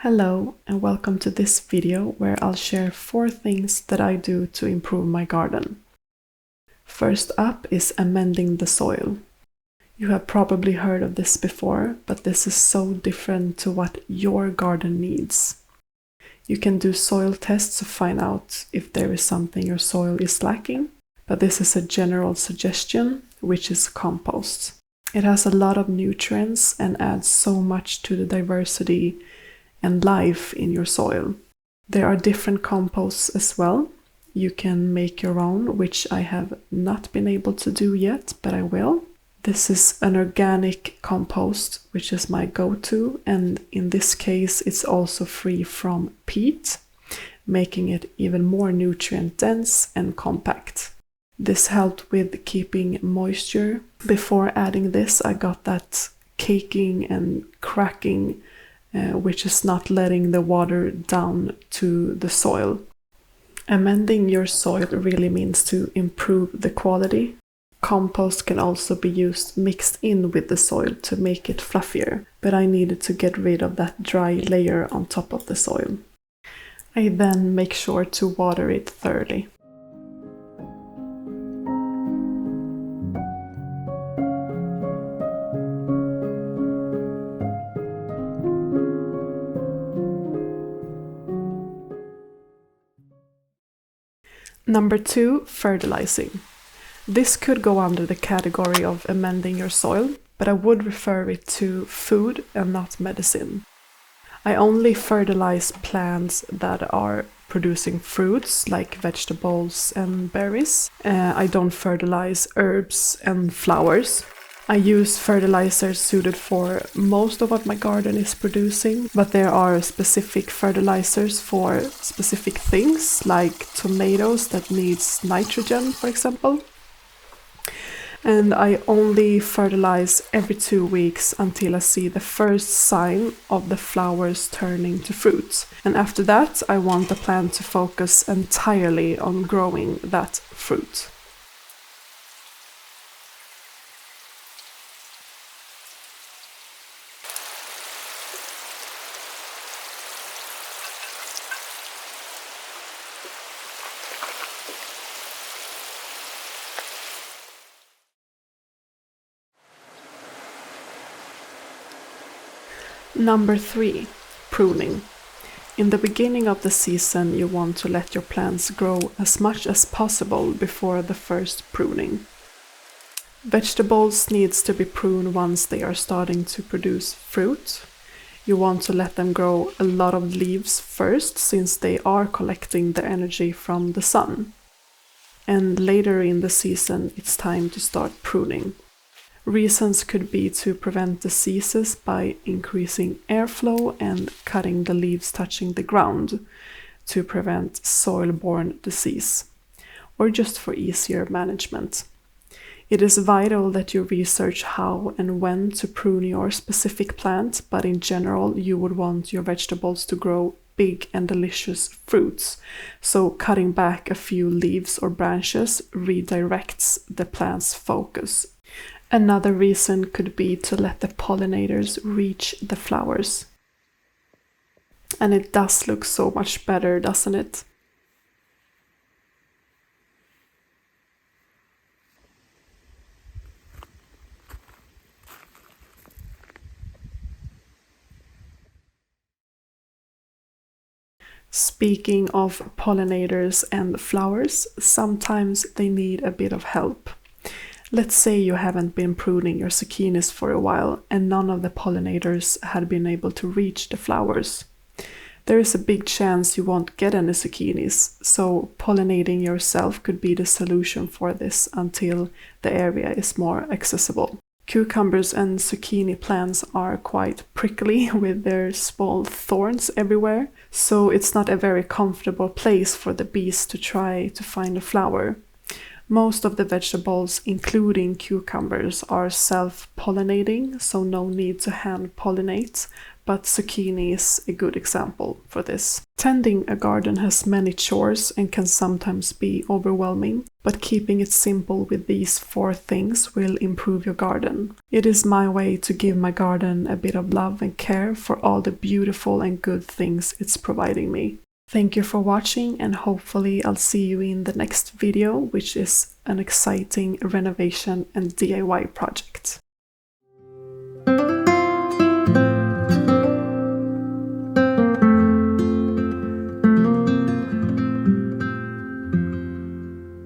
Hello and welcome to this video where I'll share 4 things that I do to improve my garden. First up is amending the soil. You have probably heard of this before, but this is so different to what your garden needs. You can do soil tests to find out if there is something your soil is lacking, but this is a general suggestion, which is compost. It has a lot of nutrients and adds so much to the diversity and life in your soil. There are different composts as well. You can make your own, which I have not been able to do yet, but I will. This is an organic compost, which is my go-to, and in this case it's also free from peat, making it even more nutrient dense and compact. This helped with keeping moisture. Before adding this, I got that caking and cracking which is not letting the water down to the soil. Amending your soil really means to improve the quality. Compost can also be used mixed in with the soil to make it fluffier, but I needed to get rid of that dry layer on top of the soil. I then make sure to water it thoroughly. Number 2, fertilizing. This could go under the category of amending your soil, but I would refer it to food and not medicine. I only fertilize plants that are producing fruits like vegetables and berries. I don't fertilize herbs and flowers. I use fertilizers suited for most of what my garden is producing, but there are specific fertilizers for specific things, like tomatoes that needs nitrogen, for example. And I only fertilize every 2 weeks until I see the first sign of the flowers turning to fruit. And after that, I want the plant to focus entirely on growing that fruit. Number 3, pruning. In the beginning of the season, you want to let your plants grow as much as possible before the first pruning. Vegetables needs to be pruned once they are starting to produce fruit. You want to let them grow a lot of leaves first, since they are collecting their energy from the sun. And later in the season, it's time to start pruning. Reasons could be to prevent diseases by increasing airflow and cutting the leaves touching the ground to prevent soil-borne disease, or just for easier management. It is vital that you research how and when to prune your specific plant, but in general you would want your vegetables to grow big and delicious fruits, so cutting back a few leaves or branches redirects the plant's focus. Another reason could be to let the pollinators reach the flowers. And it does look so much better, doesn't it? Speaking of pollinators and flowers, sometimes they need a bit of help. Let's say you haven't been pruning your zucchinis for a while and none of the pollinators had been able to reach the flowers. There is a big chance you won't get any zucchinis, so pollinating yourself could be the solution for this until the area is more accessible. Cucumbers and zucchini plants are quite prickly with their small thorns everywhere, so it's not a very comfortable place for the bees to try to find a flower. Most of the vegetables, including cucumbers, are self-pollinating, so no need to hand-pollinate, but zucchini is a good example for this. Tending a garden has many chores and can sometimes be overwhelming, but keeping it simple with these 4 things will improve your garden. It is my way to give my garden a bit of love and care for all the beautiful and good things it's providing me. Thank you for watching, and hopefully I'll see you in the next video, which is an exciting renovation and DIY project.